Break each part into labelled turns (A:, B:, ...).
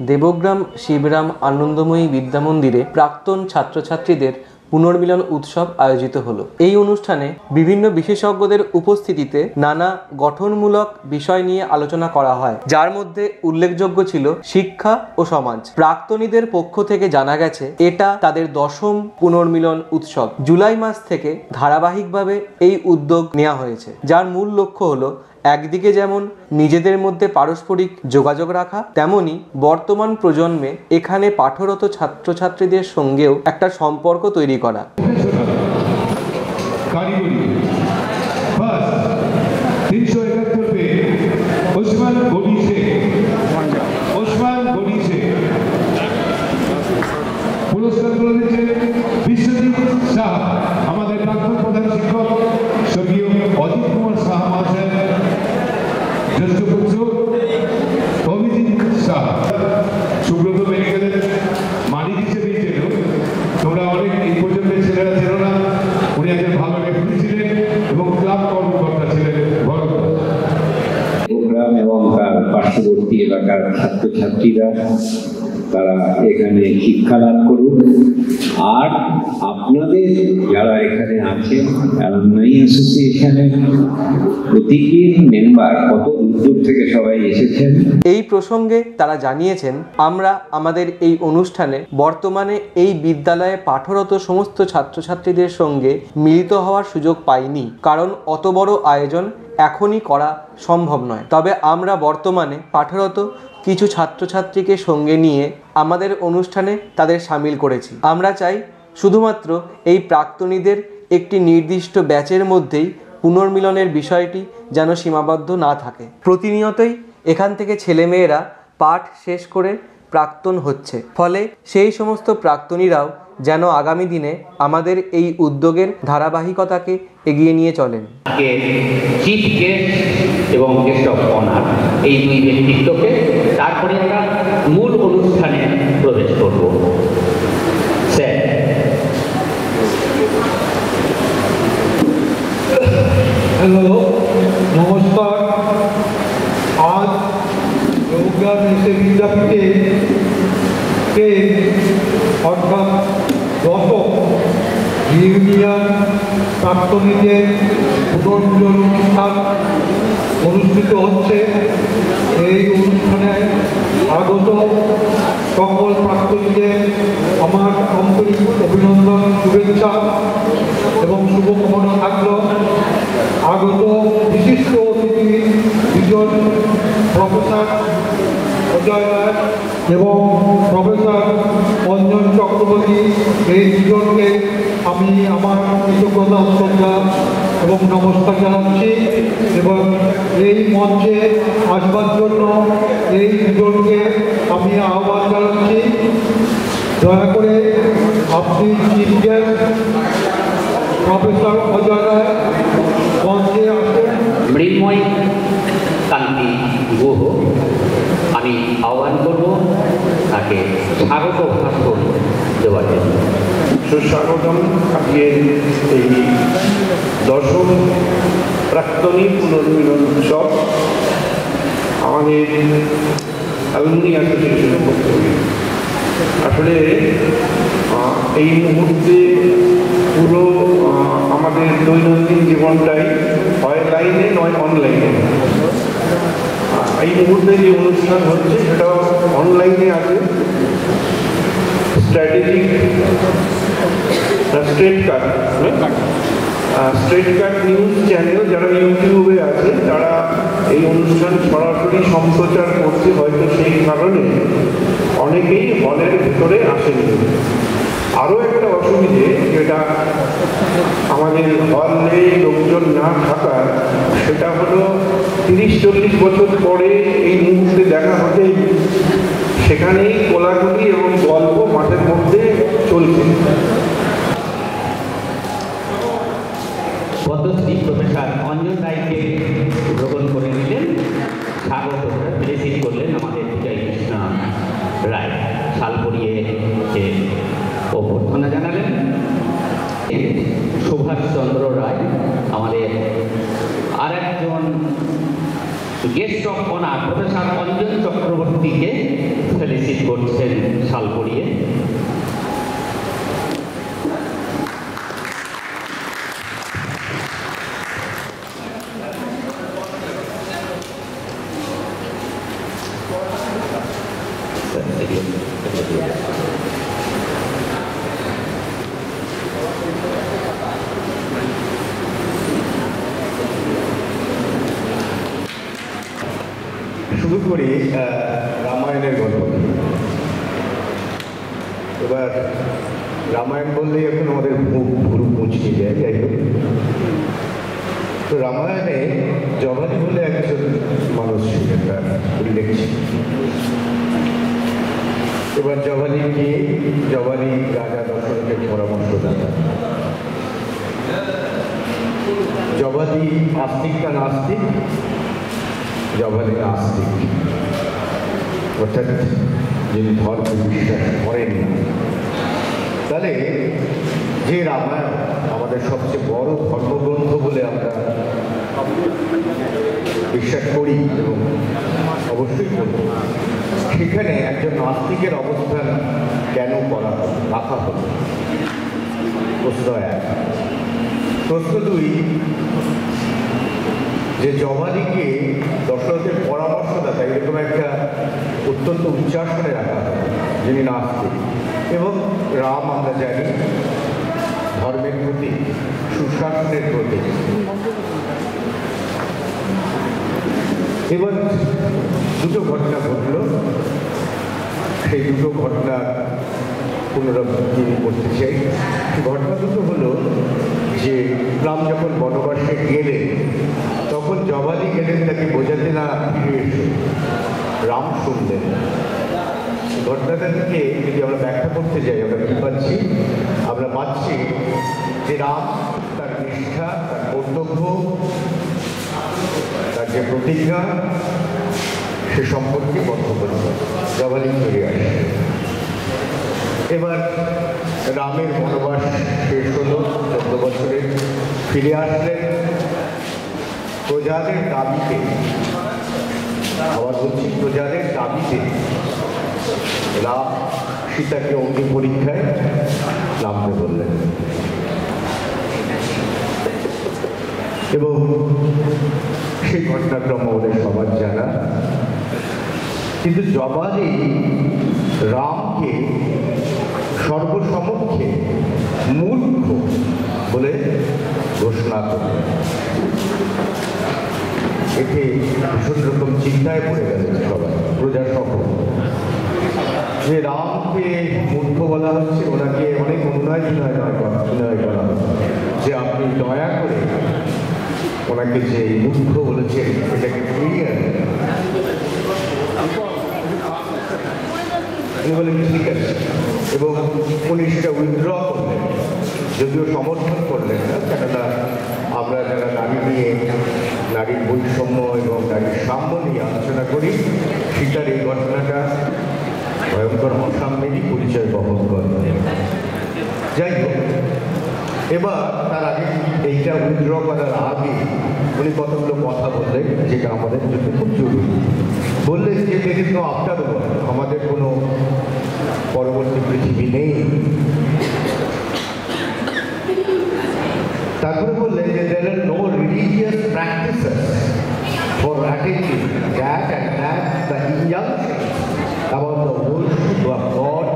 A: দেবগ্রাম শিবরাম আনন্দময়ী বিদ্যা মন্দিরে প্রাক্তন ছাত্রছাত্রীদের পুনর্মিলন উৎসব আয়োজিত হলো। এই অনুষ্ঠানে বিভিন্ন বিশেষজ্ঞদের উপস্থিতিতে নানা গঠনমূলক বিষয় নিয়ে আলোচনা করা হয়, যার মধ্যে উল্লেখযোগ্য ছিল শিক্ষা ও সমাজ। প্রাক্তনীদের পক্ষ থেকে জানা গেছে এটা তাদের 10ম পুনর্মিলন উৎসব। জুলাই মাস থেকে ধারাবাহিকভাবে এই উদ্যোগ নেওয়া হয়েছে, যার মূল লক্ষ্য হলো একদিকে যেমন নিজেদের মধ্যে পারস্পরিক যোগাযোগ রাখা, তেমনি বর্তমান প্রজন্মে এখানে পাঠরত ছাত্রছাত্রীদের সঙ্গেও একটা সম্পর্ক তৈরি করা।
B: আমাদের প্রাক্তন প্রধান শিক্ষক স্বর্গীয় অজিত কুমার সাহা মহাশয়, জ্যেষ্ঠ পুত্র অভিজিৎ সাহা, সুব্রত মেডিকেলের মালিক হিসেবে ছিল। তোমরা অনেক এই পর্যন্ত ছেলেরা ছিল না, উনি একজন ভালো রেফারি ছিলেন এবং ক্লাব কর্মকর্তা ছিলেন।
C: প্রোগ্রাম এবং তার পার্শ্ববর্তী এলাকার ছাত্রছাত্রীরা তারা এখানে শিক্ষা লাভ করুন। আর আপনাদের যারা এখানে আছেন অ্যালামনাই অ্যাসোসিয়েশনের প্রতিটি মেম্বার কত দূর থেকে সবাই এসেছেন।
A: এই প্রসঙ্গে তারা জানিয়েছেন, আমরা আমাদের এই অনুষ্ঠানে বর্তমানে এই বিদ্যালয়ে পাঠরত সমস্ত ছাত্রছাত্রীদের সঙ্গে মিলিত হওয়ার সুযোগ পাইনি, কারণ অত বড় আয়োজন এখনই করা সম্ভব নয়। তবে আমরা বর্তমানে পাঠরত কিছু ছাত্রছাত্রীকে সঙ্গে নিয়ে আমাদের অনুষ্ঠানে তাদের সামিল করেছি। আমরা চাই শুধুমাত্র এই প্রাক্তনীদের একটি নির্দিষ্ট ব্যাচের মধ্যেই পুনর্মিলনের বিষয়টি যেন সীমাবদ্ধ না থাকে। প্রতিনিয়তই এখান থেকে ছেলেমেয়েরা পাঠ শেষ করে প্রাক্তন হচ্ছে, ফলে সেই সমস্ত প্রাক্তনীরাও যেন আগামী দিনে আমাদের এই উদ্যোগের ধারাবাহিকতাকে এগিয়ে নিয়ে চলেন।
D: চিফ গেস্ট এবং গেস্ট অফ অনার এই দুই ব্যক্তিত্বকে তারপরে আমরা মূল অনুষ্ঠানে প্রবেশ করব। স্যার,
B: হ্যালো, নমস্কার। আজ দেবগ্রাম বিদ্যাপীঠে অর্থাৎ 10ম ইউনিয়ন প্রাক্তনীদের পুনর্মিলন অনুষ্ঠান অনুষ্ঠিত হচ্ছে। এই অনুষ্ঠানে আগত সকল প্রাক্তনীদের আমার আন্তরিক অভিনন্দন, শুভেচ্ছা এবং শুভকামনা থাকল। আগত বিশিষ্ট অতিথি দুজন প্রফেসর অজয় রায় এবং প্রফেসর অঞ্জন চক্রবর্তী, এই দুজনকে আমি আমার কৃতজ্ঞতা, শ্রদ্ধা এবং নমস্কার জানাচ্ছি। এবং এই মঞ্চে আসবার জন্য এই দুজনকে আমি আহ্বান জানাচ্ছি, দয়া করে আপনি চিফ গেস্ট প্রফেসর অজয় রায় মঞ্চে আসেন।
D: মৃন্ময় কান্তি গুহ আমি আহ্বান করব তাকে স্বাগত ভাষণ দেওয়ার জন্য।
E: সুস্বাগতম। আজকে এই 10ম প্রাক্তনী পুনর্মিলন উৎসব আমাদের অ্যালুমনি অ্যাসোসিয়েশনের পক্ষ থেকে। আসলে এই মুহূর্তে পুরো আমাদের দৈনন্দিন জীবনটাই হয় লাইনে নয় অনলাইনে। এই মুহূর্তে যে অনুষ্ঠান হচ্ছে সেটা অনলাইনে আছে। স্ট্র্যাটেজিক স্ট্রেট কাট নিউজ চ্যানেল যারা ইউটিউবে আছে তারা এই অনুষ্ঠান সরাসরি সম্প্রচার করছে, হয়তো সেই কারণে অনেকেই হলের ভিতরে আসেনি। আরও একটা অসুবিধে, যেটা আমাদের হলে লোকজন না থাকার, সেটা হলো 30-40 বছর পরে এই মুহূর্তে দেখা হতেই সেখানেই কোলাকুলি এবং গল্প মাঠের মধ্যে চলছে।
D: পদ্মশ্রী প্রফেসর অঞ্জন রায়কে গ্রহণ করে নিলেন, স্বাগত প্লেসিং করলেন আমাদের বিজয় কৃষ্ণ রায়, শাল পরিয়ে অভ্যর্থনা জানালেন। সুভাষচন্দ্র রায় আমাদের অফ অনার প্রফেসর অঞ্জন চক্রবর্তীকে ফেলিসিট করছেন শাল পরিয়ে।
F: শুরু করি রামায়ণের গল্প। এবার রামায়ণ বললেই এখন আমাদের মুখ ভুরু মুচকে যায়, যাই হোক। তো রামায়ণে জবালি বলে একজন মানুষ ছিলেন, তার উল্লেখ ছিল। এবার জবালি রাজা দশরথের পরামর্শদাতা। জবালি আস্তিক না নাস্তিক? জবালি নাস্তিক, অর্থাৎ যিনি ধর্ম বিশ্বাস করেন না। তাহলে যে রামায়ণ আমাদের সবচেয়ে বড় ধর্মগ্রন্থ বলে আমরা বিশ্বাস করি এবং অবশ্যই করব, সেখানে একজন নাস্তিকের অবস্থান কেন রাখা হলো? প্রশ্ন এক। প্রশ্ন দুই, যে জবালিকে দশরথের পরামর্শদাতা এরকম একটা অত্যন্ত উচ্চাসনে রাখা হয়, যিনি নাস্তিক, এবং রাম আমরা জানি ধর্মের প্রতি, সুশাসনের প্রতি। এবার দুটো ঘটনা ঘটল, সেই দুটো ঘটনা পুনরাবৃত্তি করতে চাই। ঘটনা দুটো হলো যে রাম যখন বনবাসে গেলেন তখন জবালি গেলেন তাকে বোঝাতে, না ফিরে এসে। রাম শুনলেন। ঘটনাটা থেকে যদি আমরা ব্যাখ্যা করতে যাই, আমরা কি পাচ্ছি? আমরা পাচ্ছি যে রাম তার নিষ্ঠা, তার কর্তব্য, তার যে প্রতিজ্ঞা, সে সম্পর্কে বদ্ধপরিকর। জবালি ফিরে আসে। এবার রামের বনবাস শেষ হলো, 14 বছরে ফিরে আসলেন প্রজাদের দাবিতে। আবার বলছি, প্রজাদের দাবিতে রাম সীতাকে অগ্নি পরীক্ষায় নামতে বললেন। এবং সেই ঘটনাক্রম আমাদের সবার জানা। কিন্তু জবালি রামকে সর্বসমক্ষে মূর্খ বলে ঘোষণা করলেন। এতে ভীষণ রকম চিন্তায় পড়ে গেলেন সবাই, প্রজা সহ। যে রামকে মূর্খ বলা হচ্ছে, ওনাকে অনেক অনুনয় করা যে আপনি দয়া করে ওনাকে যে মূর্খ বলেছেন এটাকে ফিরিয়ে আনেন। উনি বলেন ঠিক আছে, এবং উনি সেটা উইথড্র করলেন, যদিও সমর্থন করলেন না। কেননা আমরা যারা নারী নিয়ে, নারীর বৈষম্য এবং নারীর সাম্য নিয়ে আলোচনা করি, সীতার এই ঘটনাটা ভয়ঙ্কর অসাম্যেরই পরিচয় বহন করে। যাই হোক, এবার তার আগে, এইটা উইথড্র করার আগে উনি কতগুলো কথা বললেন, যেটা আমাদের জন্য খুব জরুরি। বললেন যে বিভিন্ন আফটার আমাদের কোনো পরবর্তী পৃথিবী নেই। তারপরে বললেন যে there are no religious practices for attaining that and that the injunctions about the worship of God,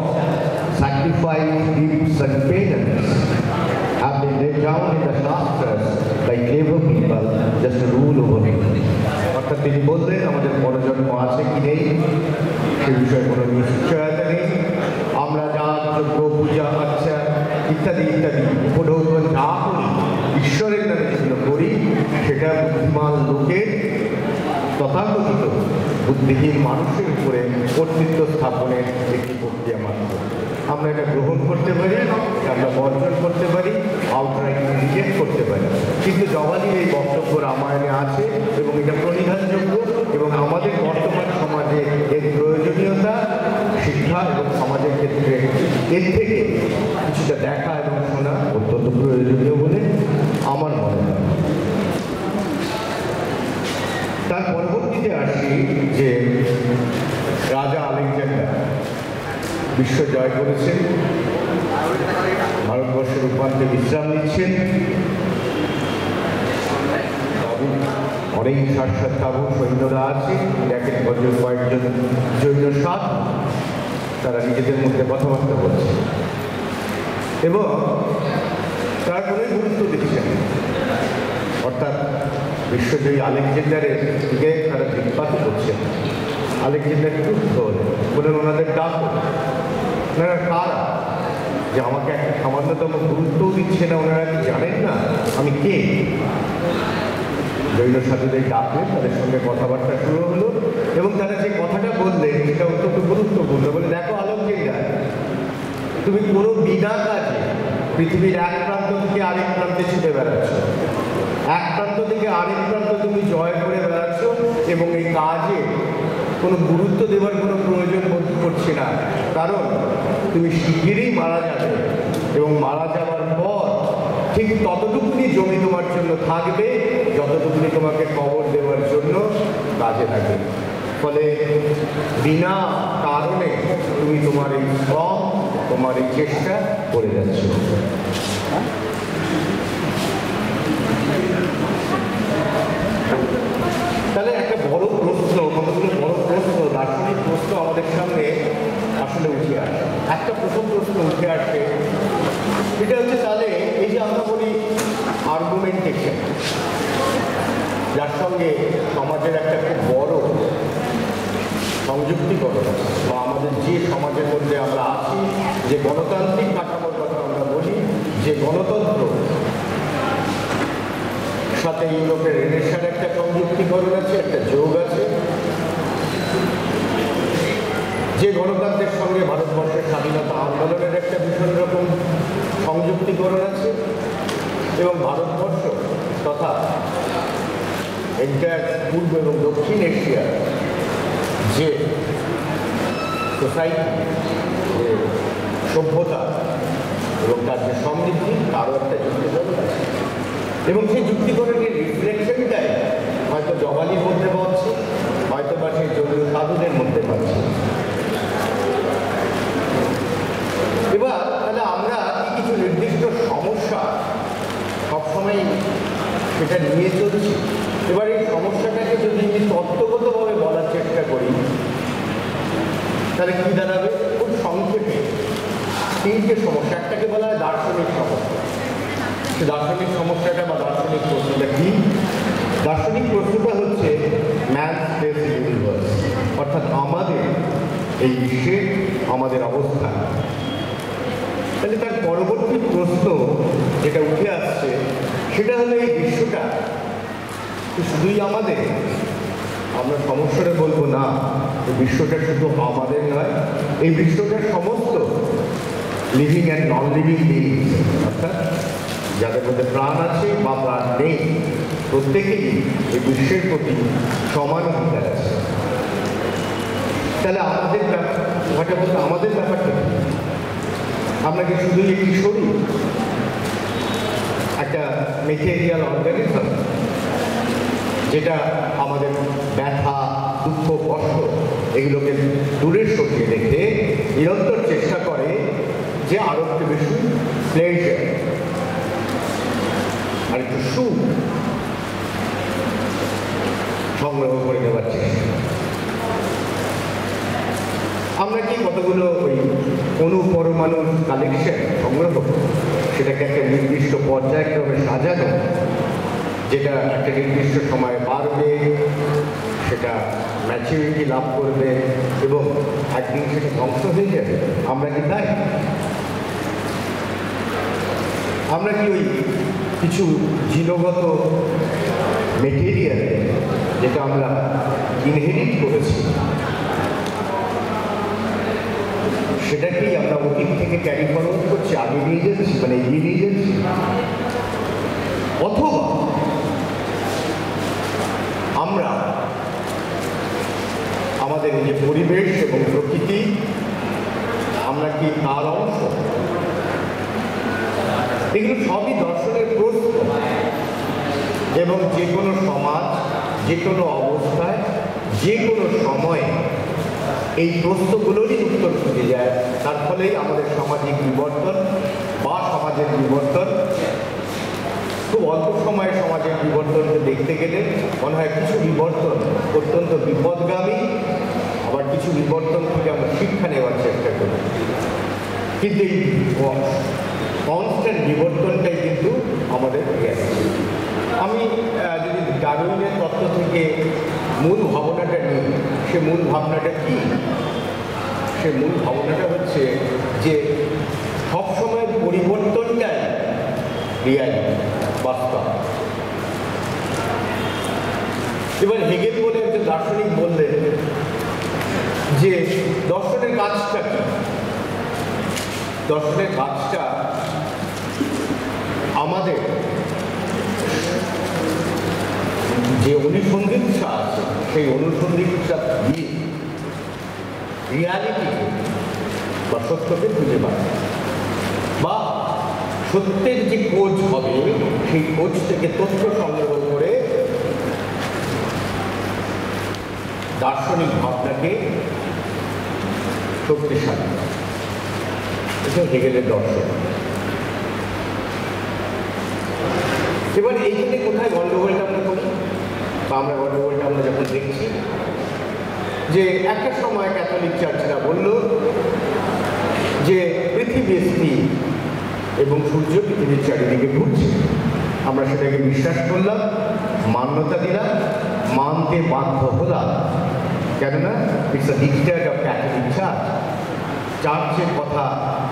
F: sacrifice, gifts and payments have been laid down in the Shastras by clever people, just to rule over it. অর্থাৎ তিনি বললেন আমাদের পরজন্ম আছে কি নেই সে বিষয়ে কোনো নিশ্চয়তা নেই। আমরা যা যোগ্য, পূজা, আচ্ছা ইত্যাদি ইত্যাদি উপঢৌকন যা করি, ঈশ্বরের নামে যেগুলো করি, সেটা বুদ্ধিমান লোকের, তথাকথিত বুদ্ধিহীন মানুষের উপরে কর্তৃত্ব স্থাপনের একটি প্রক্রিয়া মাত্র। আমরা এটা গ্রহণ করতে পারি, আমরা বর্জন করতে পারি, আউটরাইট রিজেক্ট করতে পারি। কিন্তু জবালির এই বক্তব্য রামায়ণে আছে এবং এটা প্রণিধানযোগ্য, এবং আমাদের বর্তমান সমাজে এর প্রয়োজনীয়তা, শিক্ষা এবং সমাজের ক্ষেত্রে এর থেকে কিছুটা দেখা এবং শোনা অত্যন্ত প্রয়োজনীয় বলে আমার মনে হয়। তার পরবর্তী পরবর্তীতে আসি যে রাজা আলেকজান্ডার বিশ্ব জয় করেছেন, ভারতবর্ষের উপান্তে বিশ্রাম নিচ্ছেন। অনেক সাক্ষাৎ তাবু সৈন্যরা আছে, দেখেন কয়েকজন জৈন সাধু তারা নিজেদের মধ্যে কথাবার্তা বলছে এবং তারপরে গুরুত্ব দিচ্ছেন, অর্থাৎ বিশ্বজয়ী আলেকজান্ডারের দিকে তারা দৃষ্টিপাত করছেন। আলেকজান্ডার ক্রুদ্ধ হলেন, বলেন ওনাদের ডাক, ওনারা কারা যে আমাকে একটা সামান্যতম গুরুত্বও দিচ্ছে না, ওনারা কি জানেন না আমি কে? জৈন সাধুদের ডাকলেন, তাদের সঙ্গে কথাবার্তা শুরু হলো এবং তারা যে কথাটা বললেন সেটা অত্যন্ত গুরুত্বপূর্ণ। বলে, দেখো আলেকজান্ডার, তুমি কোনো বিনা কাজে পৃথিবীর এক প্রান্ত থেকে আরেক প্রান্তে ছুটে বেড়াচ্ছ, এক প্রান্ত থেকে আরেক প্রান্ত তুমি জয় করে বেড়াচ্ছ এবং এই কাজে কোনো গুরুত্ব দেওয়ার কোনো প্রয়োজন বোধ করছে না, কারণ তুমি শিগগিরই মারা যাবে এবং মারা যাওয়ার পর ঠিক ততটুকুনি জমি তোমার জন্য থাকবে যতটুকুনি তোমাকে কবর দেওয়ার জন্য কাজে লাগবে। ফলে বিনা কারণে তুমি তোমার এই শ্রম, তোমার এই চেষ্টা করে যাচ্ছ। তাহলে একটা বড় প্রশ্ন, কতগুলো বড় প্রশ্ন, দার্শনিক প্রশ্ন আমাদের সামনে আসলে উঠে আসে। একটা প্রথম প্রশ্ন উঠে আসে, এটা হচ্ছে তাহলে এই যে আমরা বলি আর্গুমেন্টেশন, যার সঙ্গে সমাজের একটা খুব বড় সংযুক্তিকরণ বা আমাদের যে সমাজের মধ্যে আমরা আছি, যে গণতান্ত্রিক কাঠামোর কথা আমরা বলি, যে গণতন্ত্র সাথে ইউরোপের রেনেসার একটা সংযুক্তিকরণ আছে, একটা যোগ আছে, যে গণতন্ত্রের সঙ্গে ভারতবর্ষের স্বাধীনতা আন্দোলনের একটা ভীষণ রকম সংযুক্তিকরণ আছে এবং ভারতবর্ষ তথা এন্টায়ার পূর্ব এবং দক্ষিণ এশিয়ার যে সোসাইটি, যে সভ্যতা এবং তার যে সমৃদ্ধি, তারও একটা যুক্তিকরণ আছে এবং সেই যুক্তিকরণের রিফ্লেকশনটাই হয়তো জবালির মধ্যে পাচ্ছে, হয়তো বা সেই জৈন সাধুদের মধ্যে পাচ্ছে। এবার তাহলে আমরা কিছু নির্দিষ্ট সমস্যা সবসময় সেটা নিয়ে চলছি। এবার এই সমস্যাটাকে যদি আমি তত্ত্বগতভাবে বলার চেষ্টা করি তাহলে কী দাঁড়াবে? খুব সংক্ষেপে তিনটে সমস্যা। একটাকে বলা হয় দার্শনিক সমস্যা। দার্শনিক সমস্যাটা বা দার্শনিক প্রশ্নটা কি? দার্শনিক প্রশ্নটা হচ্ছে ম্যান স্পেস ইউনিভার্স, অর্থাৎ আমাদের এই বিশ্বে আমাদের অবস্থান। তাহলে তার পরবর্তী প্রশ্ন যেটা উঠে আসছে সেটা হলো এই বিশ্বটা শুধুই আমাদের। আমরা সমস্যাটা বলবো না, এই বিশ্বটা শুধু আমাদের নয়, এই বিশ্বটা সমস্ত living and non living beings, অর্থাৎ যাদের মধ্যে প্রাণ আছে বা প্রাণ নেই, প্রত্যেকেই এই বিশ্বের প্রতি সমান অধিকার আছে। তাহলে আমাদের ব্যাপারটা বলতে আমাদের ব্যাপারটা আমরা কি শুধুই একটি শরীর, একটা মেটেরিয়াল অর্গানিজম যেটা আমাদের ব্যথা, দুঃখ, কষ্ট এগুলোকে দূরে সরিয়ে রেখে নিরন্তর চেষ্টা করে যে আরো একটু বেশি প্লেজার আর একটু সুখ সংগ্রহ করে নেওয়ার চেষ্টা। আমরা কি কতগুলো ওই অনুপরমাণু কালেকশন সংগ্রহ, সেটাকে একটা নির্দিষ্ট পর্যায়ক্রমে সাজানো, যেটা একটা নির্দিষ্ট সময় বাড়বে, সেটা ম্যাচুরিটি লাভ করবে এবং একদিন সেটা ধ্বংস হয়ে যাবে। আমরা কি তাই? আমরা কি ওই কিছু জিনগত মেটেরিয়াল যেটা আমরা ইনহেরিট করেছি সেটাকেই আমরা অতীত থেকে ক্যারি ফরওয়ার্ড করছি, আগে নিয়ে যাচ্ছি, মানে এগিয়ে নিয়ে যাচ্ছি? অথবা আমরা আমাদের এই যে পরিবেশ এবং প্রকৃতি, আমরা কি তার অংশ? এগুলো সবই দর্শনের প্রশ্ন এবং যে কোনো সমাজ, যে কোনো অবস্থায় যে কোনো সময়ে এই প্রশ্নগুলোরই উত্তর খুঁজে যায়, তার ফলেই আমাদের সামাজিক বিবর্তন বা সমাজের বিবর্তন, খুব অল্প সময়ে সমাজের বিবর্তনকে দেখতে গেলে মনে হয় কিছু বিবর্তন অত্যন্ত বিপদগামী, আবার কিছু বিবর্তন থেকে আমরা শিক্ষা নেওয়ার চেষ্টা করি। কিন্তু এই কনস্ট্যান্ট বিবর্তনটাই কিন্তু আমাদের রিয়ালিটি। আমি যদি ডারউইনের তত্ত্ব থেকে মূল ভাবনাটা নিই, সে মূল ভাবনাটা কি? সে মূল ভাবনাটা হচ্ছে যে সবসময় পরিবর্তনটাই রিয়ালিটি, বাস্তব। এবার হেগেল বলে একজন দার্শনিক বললেন যে দর্শনের কাজটা কি? দর্শনের কাজটা আমাদের যে অনুসন্ধিৎসা আছে সেই অনুসন্ধিৎসা দিয়ে রিয়ালিটিকে বা সত্যকে খুঁজে পায়, বা সত্যের যে খোঁজ হবে সেই খোঁজ থেকে তথ্য সংগ্রহ করে দার্শনিক ভাবনাকে শক্তিশালী। এটা হেগেলের দর্শন। এবার এইখানে কোথায় গণ্ডগোলটা আমরা করি, বা আমরা গণ্ডগোলটা আমরা যখন দেখছি যে একটা সময় ক্যাথলিক চার্চরা বলল যে পৃথিবী স্থির এবং সূর্য পৃথিবীর চারিদিকে ঘুরছে, আমরা সেটাকে বিশ্বাস করলাম, মান্যতা দিলাম, মানতে বাধ্য হলাম, কেননা it's a dictate of Catholic church. চার্চের কথা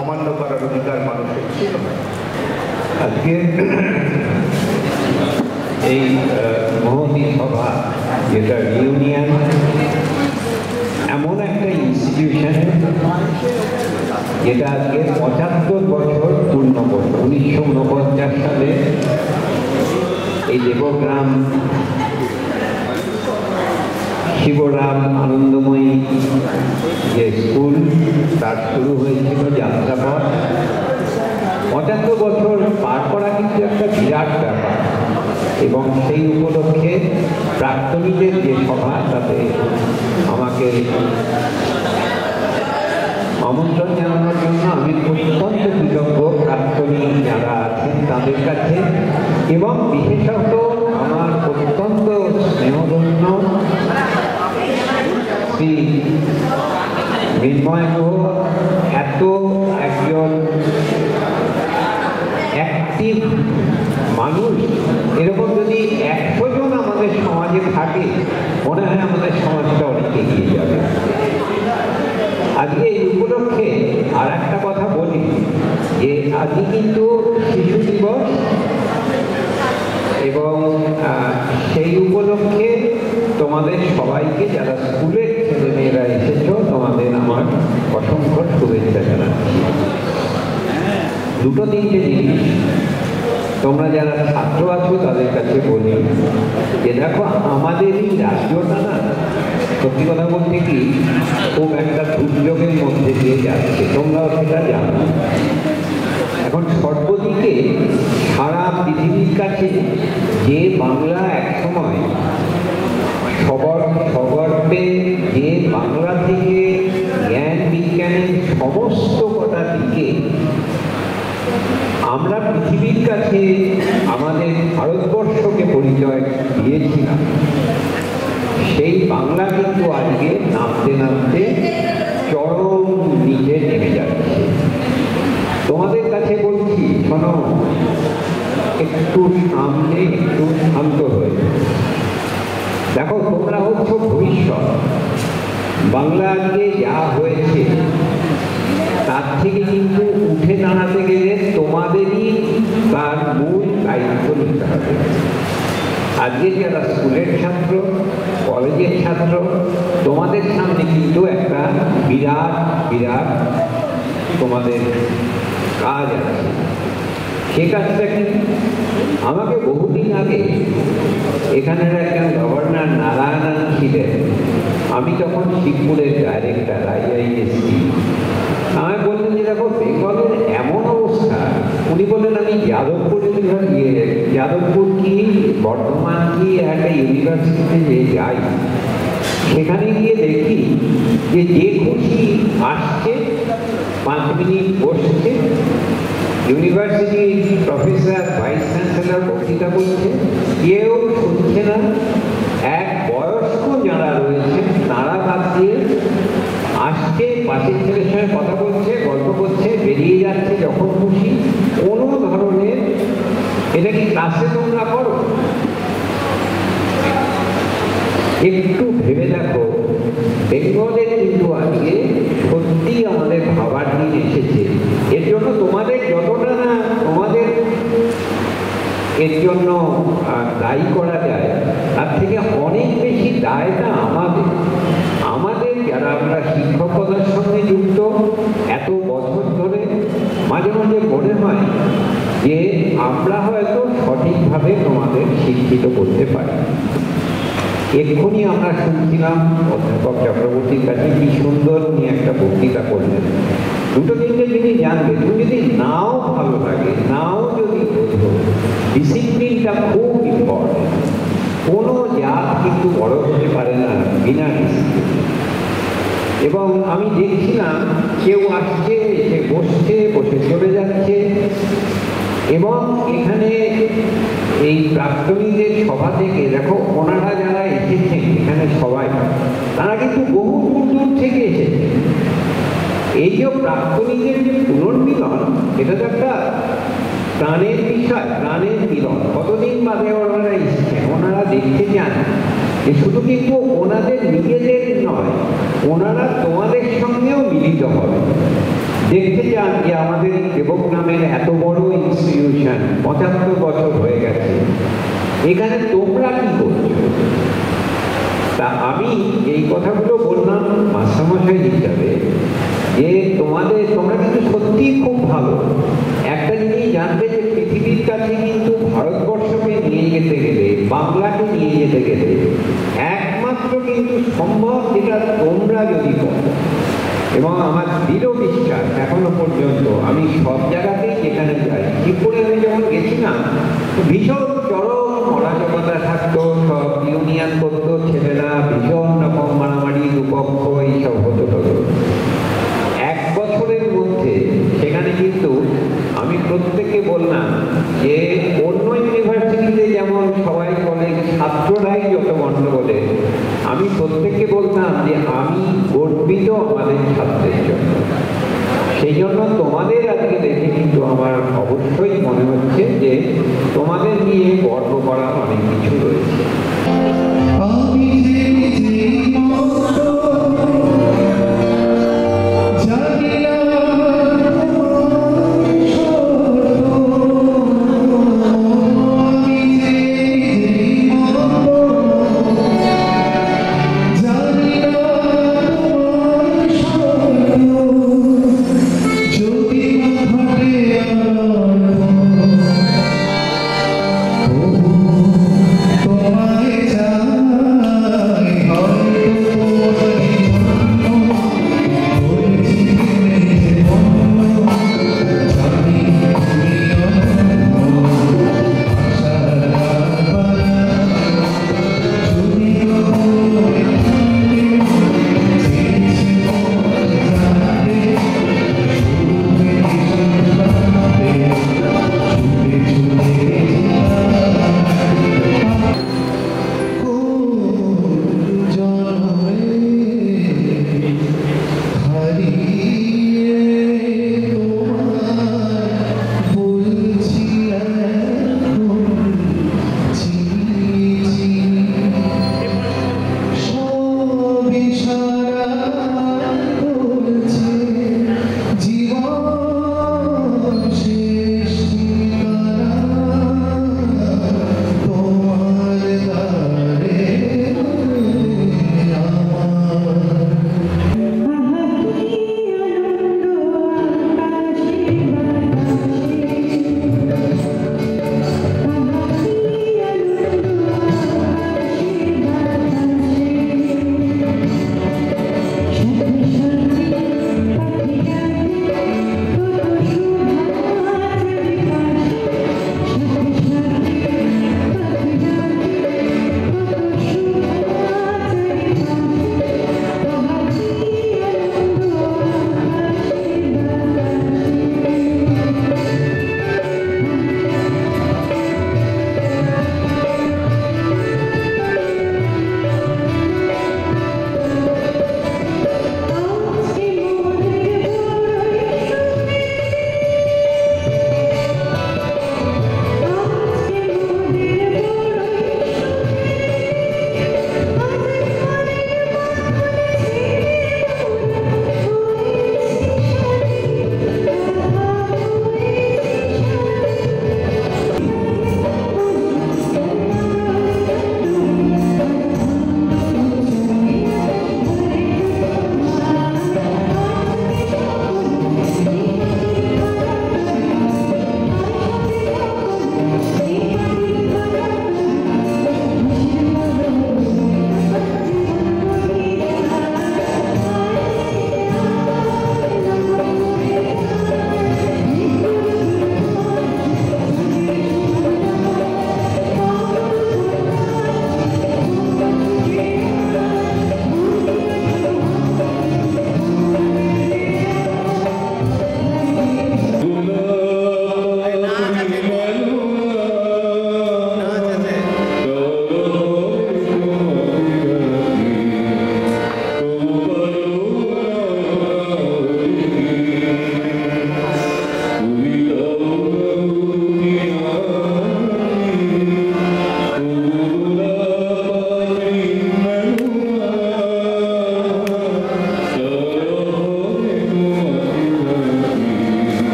F: অমান্য করার অধিকার মানুষের ছিল না।
C: আজকে এই মহতী সভা, যেটা ইউনিয়ন, এমন একটা ইনস্টিটিউশন যেটা আজকে 75 বছর পূর্ণ করল। 1949 সালে এই দেবগ্রাম শিবরাম আনন্দময়ী যে স্কুল, তার শুরু হয়েছিল যাত্রাপথ। 75 বছর পার করা কিন্তু একটা বিরাট ব্যাপার, এবং সেই উপলক্ষে প্রাক্তনীদের যে সভা, তাতে আমাকে আমন্ত্রণ জানানোর জন্য আমি অত্যন্ত কৃতজ্ঞ প্রাক্তনী যারা আছেন তাদের কাছে, এবং বিশেষত আমার অত্যন্ত স্নেহধন্য শ্রী মৃন্ময় গুহ, এত একজন অ্যাক্টিভ মানুষ। এরকম যদি 100 জন আমাদের সমাজে থাকে, মনে হয় আমাদের সমাজটা অনেক এগিয়ে যাবে। আজকে এই উপলক্ষে আর একটা কথা বলি যে আজকে কিন্তু শিশু দিবস, এবং সেই উপলক্ষে তোমাদের সবাইকে, যারা স্কুলের ছেলেমেয়েরা এসেছো, তোমাদের আমার অসংখ্য শুভেচ্ছা জানাচ্ছি। 2-3টে জিনিস তোমরা যারা ছাত্র আছো তাদের কাছে বলি যে দেখো, আমাদের এই রাজ্যটা না, সত্যি কথা বলতে কি, খুব একটা দুর্যোগের মধ্যে দিয়ে যাচ্ছে, তোমরাও সেটা জানো। এখন সর্বদিকে সারা পৃথিবীর কাছে যে বাংলা একসময় সগর্বে, যে বাংলা থেকে জ্ঞান বিজ্ঞানের সমস্ত কটা দিকে আমরা পৃথিবীর কাছে আমাদের ভারতবর্ষকে পরিচয় দিয়েছিলাম, সেই বাংলা কিন্তু আজকে নামতে নামতে চরম নিচে নেমে যাচ্ছে। তোমাদের কাছে বলছি, শোনো, একটু সামনে, একটু শান্ত হয়ে দেখো, তোমরা হচ্ছ ভবিষ্যৎ। বাংলা আজকে যা হয়েছে তার থেকে কিন্তু উঠে দাঁড়াতে গেলে তোমাদেরই তার মূল দায়িত্ব নিতে হবে। আজকে যারা স্কুলের ছাত্র, কলেজের ছাত্র, তোমাদের সামনে কিন্তু একটা বিরাট বিরাট তোমাদের কাজ আছে। সে কাজটা কি? আমাকে বহুদিন আগে এখানের একজন গভর্নর নারায়ণন ছিলেন, আমি তখন শিবপুরের ডাইরেক্টর IISc, আমায় বললেন যে দেখো, বেঙ্গলের এমন অবস্থা। উনি বললেন আমি যাদবপুর কি, বর্ধমান কি একটা ইউনিভার্সিটিতে যে যাই, সেখানে গিয়ে দেখি যে যে খুশি আসছে, 5 মিনিট বসছে, ইউনিভার্সিটির প্রফেসর, ভাইস চ্যান্সেলর বক্তৃতা করছে, কেউ শুনছে না। এক বয়স্ক যারা রয়েছে তারা বাদ দিয়ে আসছে, পাশের ছেলের সঙ্গে কথা বলছে, গল্প করছে, বেরিয়ে যাচ্ছে যখন খুশি। কোনো ধরনের এটা কি ক্লাসে তোমরা করো? একটু ভেবে দেখো, বেঙ্গলের কিন্তু আজকে সত্যি আমাদের ভাবার দিন এসেছে। এর জন্য তোমাদের যতটা না তোমাদের এর জন্য দায়ী করা যায়, তার থেকে অনেক বেশি দায়টা আমাদের। আমাদের যারা আমরা শিক্ষকতার সঙ্গে যুক্ত এত বছর ধরে, মাঝে মাঝে মনে হয় যে আমরা হয়তো সঠিকভাবে তোমাদের শিক্ষিত করতে পারি। এক্ষুনি আমরা শুনছিলাম অধ্যাপক চক্রবর্তীর কাছে কি সুন্দর উনি একটা বক্তৃতা করলেন। দুটো তিনটে জিনিস জানবে, তুমি যদি নাও ভালো লাগে, নাও যদি বোঝো, ডিসিপ্লিনটা খুব ইম্পর্টেন্ট। কোনো জাত কিন্তু বড় হতে পারে না বিনা ডিসিপ্লিন। এবং আমি দেখছিলাম কেউ আসছে, এসে বসছে, বসে চলে যাচ্ছে। এবং এখানে এই প্রাক্তনীদের সভা থেকে দেখো, ওনারা যারা এসেছেন এখানে সবাই, তারা কিন্তু বহু দূর দূর থেকে এসেছে। এই যে প্রাক্তনীদের যে পুনর্মিলন, এটা তো একটা প্রাণের বিষয়, প্রাণের মিলন। কতদিন বাদে ওনারা এসেছেন, ওনারা দেখতে চান যে শুধু কিন্তু ওনাদের নিজেদের নয়, ওনারা তোমাদের সঙ্গেও মিলিত হবে। দেখতে চান যে আমাদের দেবগ্রামের এত বড় ইনস্টিটিউশন 75 বছর হয়ে গেছে, এখানে তোমরা কি করছো। তা আমি এই কথাগুলো বললাম মাস্টারমশাই হিসাবে যে তোমরা কিন্তু সত্যিই খুব ভালো। একটা জিনিস জানবে যে পৃথিবীর কাছে কিন্তু ভারতবর্ষকে নিয়ে যেতে গেলে, বাংলাকে নিয়ে যেতে গেলে একমাত্র কিন্তু সম্ভব যেটা তোমরা যদি করো। এবং আমার দৃঢ় বিশ্বাস এখনো পর্যন্ত, আমি সব জায়গাতেই যেখানে যাই, ত্রিপুরে আমি যখন গেছিলাম ভীষণ চরম অরাজকতা থাকতো, সব ইউনিয়ন করতো ছেলেরা, ভীষণ রকম মারামারি, দুপক্ষ এইসব হতো। 1 বছরের মধ্যে সেখানে কিন্তু আমি প্রত্যেককে বললাম যে অন্য ইউনিভার্সিটিতে যেমন সবাই বলে ছাত্ররাই যত গণ্ডগোলে, আমি প্রত্যেককে বলতাম যে আমি গর্বিত আমাদের ছাত্রের জন্য। সেই জন্য তোমাদের আজকে দেখে কিন্তু আমার অবশ্যই মনে হচ্ছে যে তোমাদের নিয়ে গর্ব করার অনেক কিছু রয়েছে।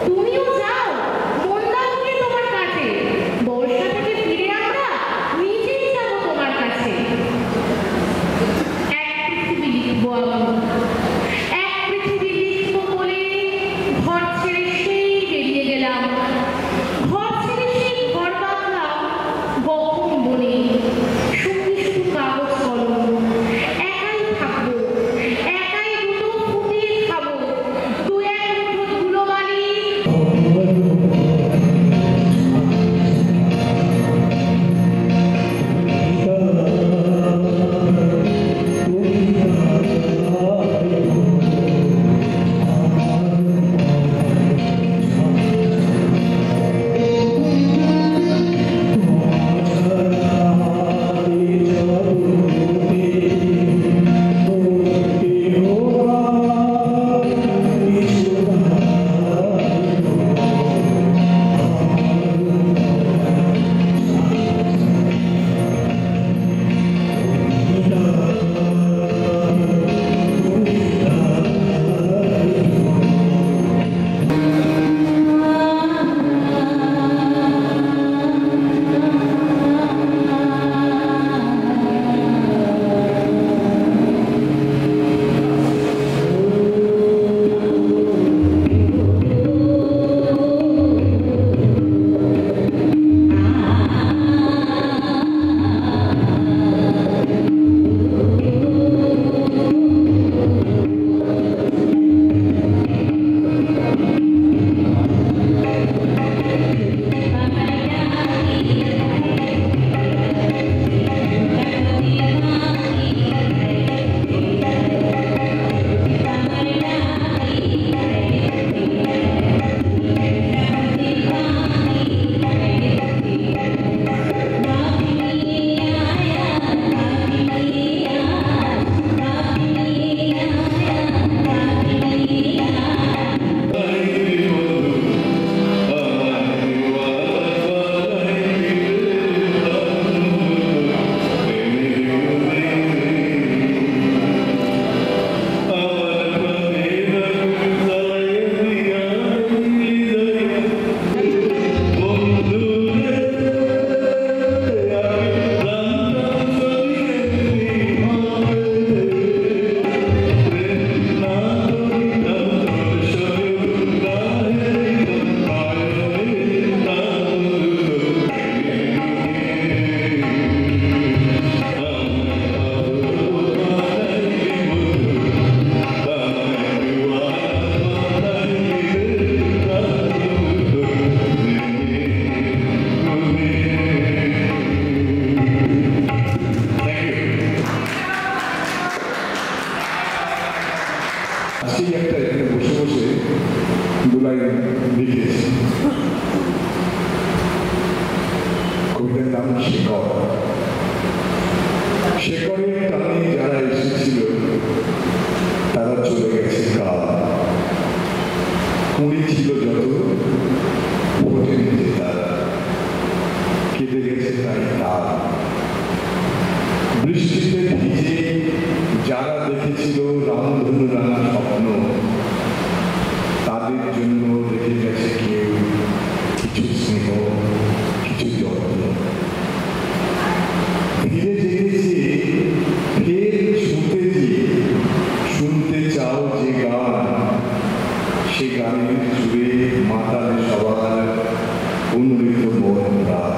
G: তুমিও যাও, মন দাও
B: শেকড়। শেকড়ের টানে যারা এসেছিল তারা চলে গেছে কাল। কুঁড়ি ছিল যত ওঠেনি যে তারা, কেঁদে গেছে তাই তার। বৃষ্টিতে ভিজে যারা দেখেছিল রামধনু রাঙা স্বপ্ন, তাদের জন্য রেখে গেছে কেউ কিছু স্নেহ, কিছু যত্ন। ধীরে জেগেছে ফের শুনতে যে, শুনতে চাও যে গান, সে গানের জুড়ে মাতালে সবার অনুরিত মন প্রাণ।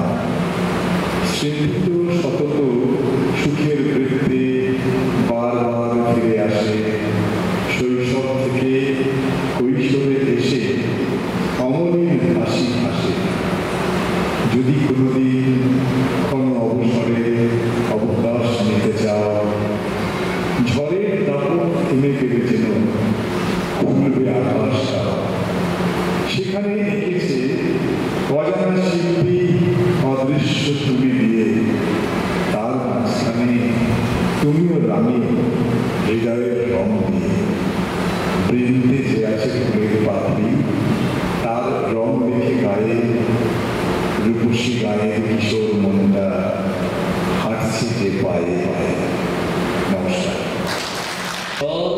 B: স্মৃত সতত সুখের বৃত্তে বারবার ফিরে আসে, শৈশব থেকে কৈশোরে এসে অমলিন হাসি হাসে। যদি কোনোদিন কোনো অবসরে অবকাশ নিতে চাও, ঝড়ের দাপট থেমে গেলে যেন খুলবে আকাশটা। সেখানে এঁকেছে অজানা শিল্পী অদৃশ্য তুলি দিয়ে, তার মাঝখানে তুমিও রাঙে হৃদয়ের রং দিয়ে। বৃন্দে যে আছে ফুলের পাপড়ি, তার রং দেখে গায়ে রূপসী গায়ের কিশোর মনটা হাঁটছে যে পায়ে পায়ে। নমস্কার।
G: ভরে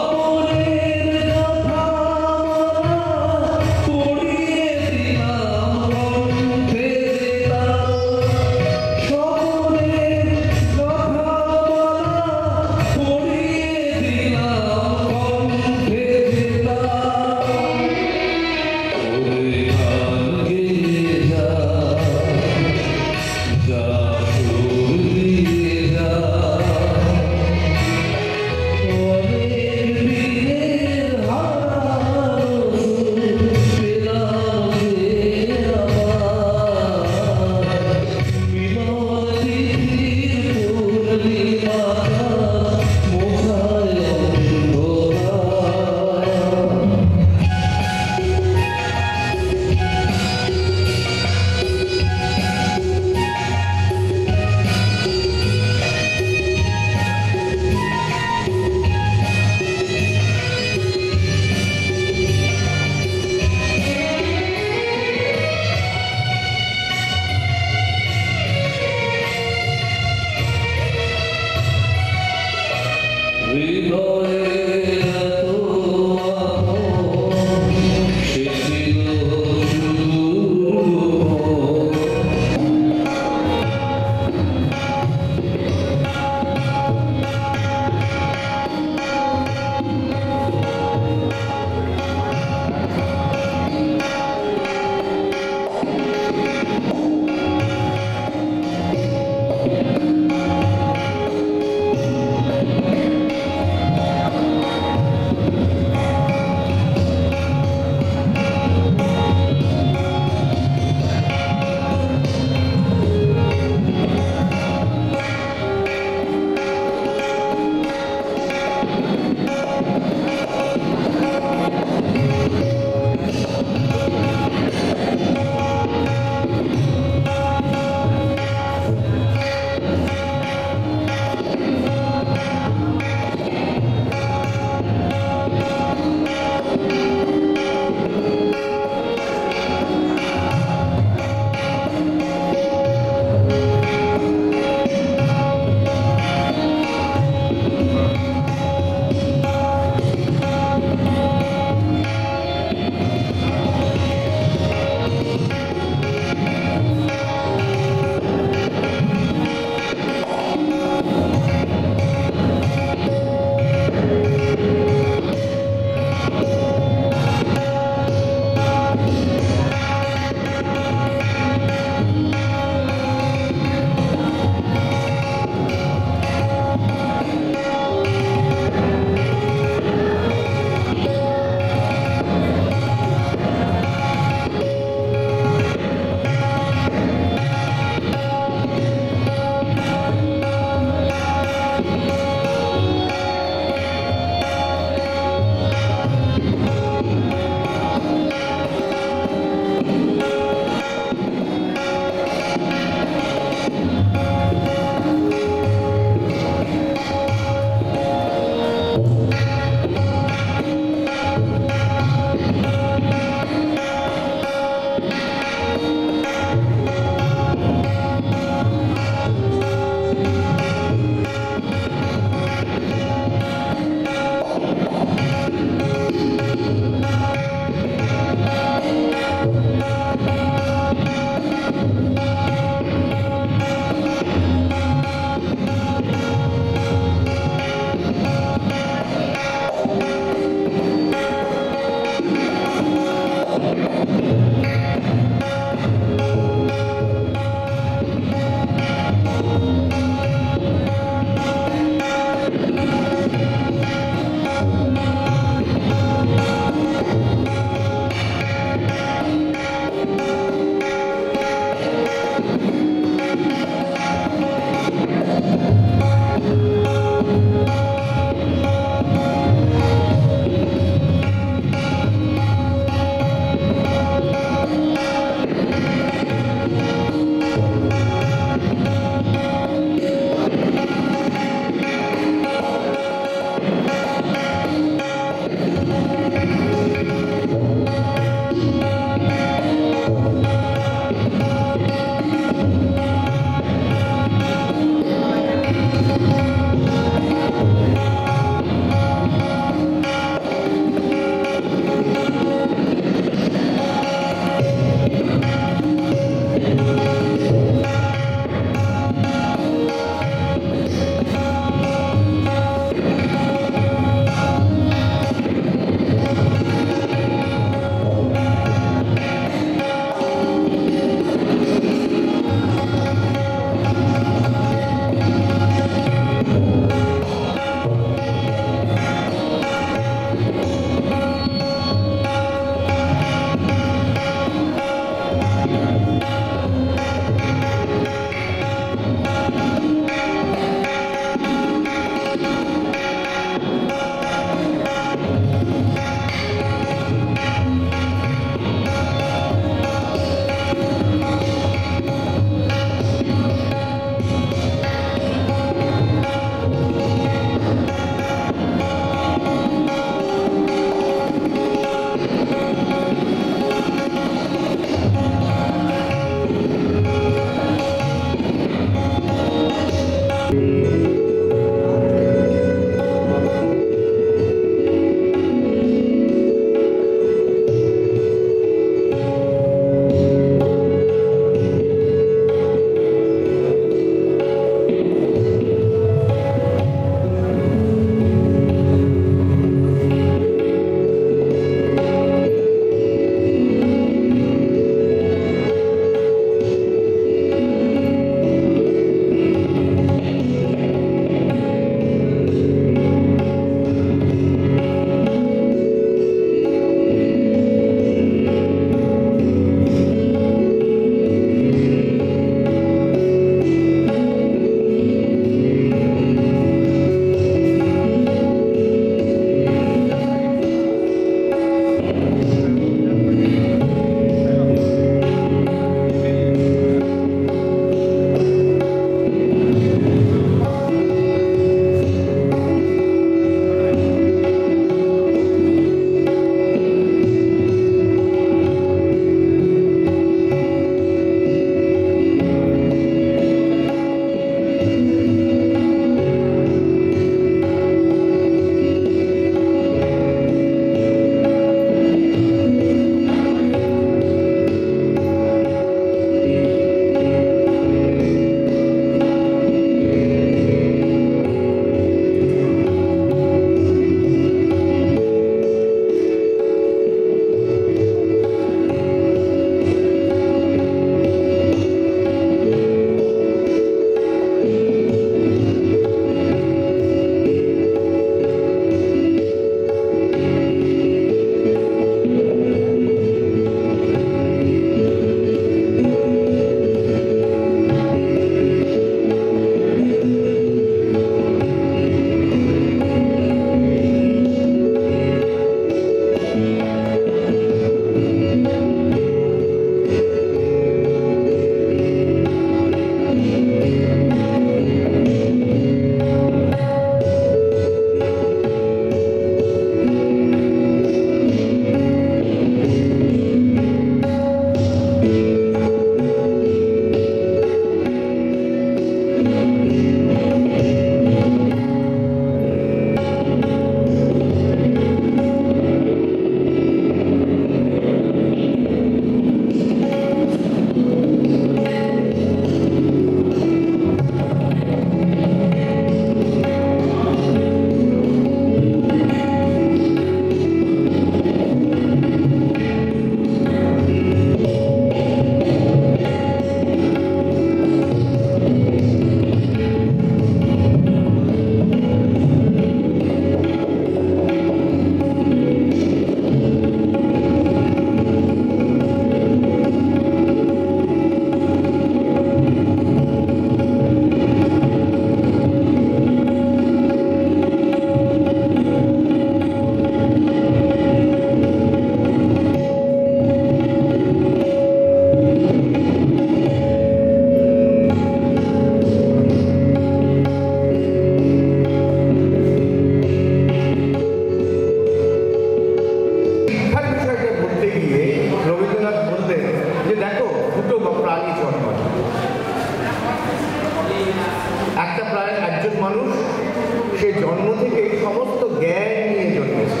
F: জন্ম থেকে সমস্ত জ্ঞান নিয়ে জন্মেছে,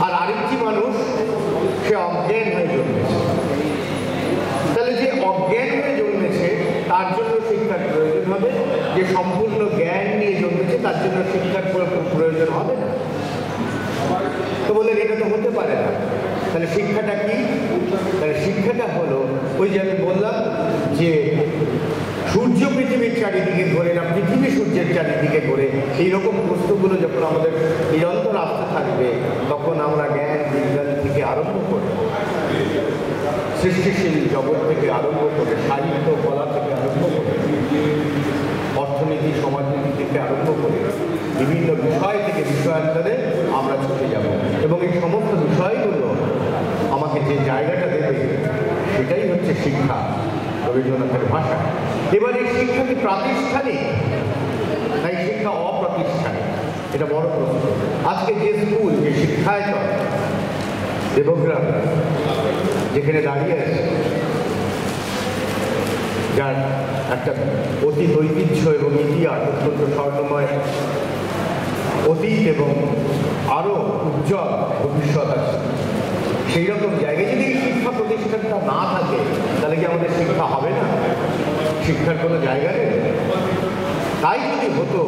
F: আর আরেকটি মানুষ সে অজ্ঞান হয়ে জন্মেছে। তাহলে যে অজ্ঞান হয়ে জন্মেছে তার জন্য শিক্ষার প্রয়োজন হবে, যে সম্পূর্ণ জ্ঞান নিয়ে জন্মেছে তার জন্য শিক্ষার প্রয়োজন হবে না। তো বললেন এটা তো হতে পারে না। তাহলে শিক্ষাটা কি? তাহলে শিক্ষাটা হলো ওই যে আমি বললাম যে সূর্য পৃথিবীর চারিদিকে ঘোরে না, পৃথিবী সূর্যের চারিদিকে ঘোরে। এইরকম বস্তুগুলো যখন আমাদের নিরন্তর আসতে থাকবে তখন আমরা জ্ঞান বিজ্ঞান থেকে আরম্ভ করে, সৃষ্টিশীল জগৎ থেকে আরম্ভ করে, সাহিত্য কলা থেকে আরম্ভ করে, অর্থনীতি সমাজনীতি থেকে আরম্ভ করে বিভিন্ন বিষয় থেকে বিষয়ান্তরে আমরা ছুটে যাব, এবং এই সমস্ত বিষয়গুলো আমাকে যে জায়গাটা দেবে সেটাই হচ্ছে শিক্ষা, রবীন্দ্রনাথের ভাষা। এবার এই শিক্ষা কি প্রাতিষ্ঠানিক, তাই শিক্ষা অপ্রাতিষ্ঠানিক? এটা বড় প্রশ্ন। আজকে যে স্কুল, যে শিক্ষায়তন দেবগ্রাম যেখানে দাঁড়িয়ে আছে, যার একটা অতীত ঐতিহ্য এবং ইতিহাস, অত্যন্ত স্বর্ণময় অতীত এবং আরও উজ্জ্বল ভবিষ্যৎ আছে, সেই রকম জায়গায় যদি এই শিক্ষা প্রতিষ্ঠানটা না থাকে তাহলে কি আমাদের শিক্ষা হবে না? শিক্ষার কোনো জায়গা নেই। তাই যদি হতো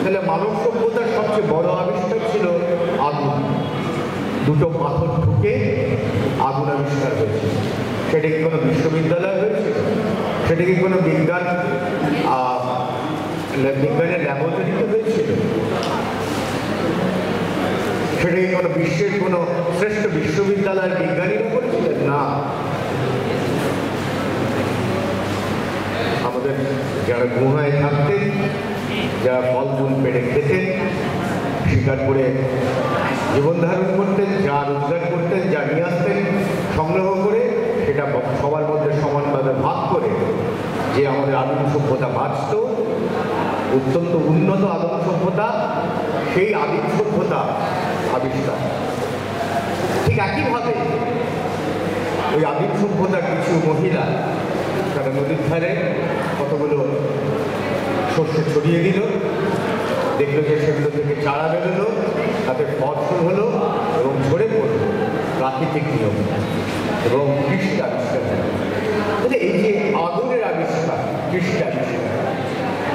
F: তাহলে মানব সভ্যতার সবচেয়ে বড় আবিষ্কার ছিল আগুন। দুটো পাথর ঢুকে আগুন আবিষ্কার হয়েছে। সেটা কি কোনো বিশ্ববিদ্যালয় হয়েছে? সেটা কি কোনো বিজ্ঞানের ল্যাবরেটরিতে হয়েছিল? সেটা কি কোনো বিশ্বের কোনো শ্রেষ্ঠ বিশ্ববিদ্যালয়ের বিজ্ঞানীরা করেছিলেন? না। আমাদের যারা গুহায় থাকতেন, যারা ফলমূল পেড়ে খেতেন, শিকার করে জীবন ধারণ করতেন, যা রোজগার করতেন, যা নিয়ে আসতেন সংগ্রহ করে, সেটা সবার মধ্যে সমানভাবে ভাগ করে যে আমাদের আদিম সভ্যতা বাঁচত, অত্যন্ত উন্নত আদিম সভ্যতা, সেই আদিম সভ্যতা আবিষ্কার। ঠিক একইভাবে ওই আদিম সভ্যতার কিছু মহিলা তারা নদীর ধারে কতগুলো শস্য ছড়িয়ে দিল, দেখলো যে সেগুলো থেকে চারা বেরোলো, তাতে ফসল হলো এবং ঝরে পড়লো, প্রাকৃতিক নিয়ম এবং কৃষির আবিষ্কার হলো। তাহলে এই যে আগুনের আবিষ্কার, কৃষির আবিষ্কার,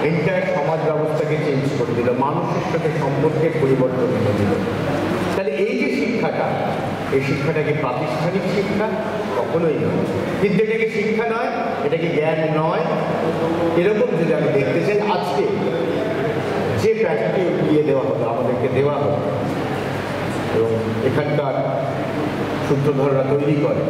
F: এইটা সমাজ ব্যবস্থাকে চেঞ্জ করে দিল, মানুষের সাথে সম্পর্কের পরিবর্তন করে দিল। তাহলে এই যে শিক্ষাটা, এই শিক্ষাটা কি প্রাতিষ্ঠানিক শিক্ষা? কখনোই নয়। কিন্তু এটা কি শিক্ষা নয়, এটা কি জ্ঞান নয়? এরকম যদি আমি দেখতে চাই, আজকে যে প্যাটার্নটি দিয়ে দেওয়া হলো, আমাদেরকে দেওয়া হলো, এবং এখানকার সূত্রধররা তৈরি করে,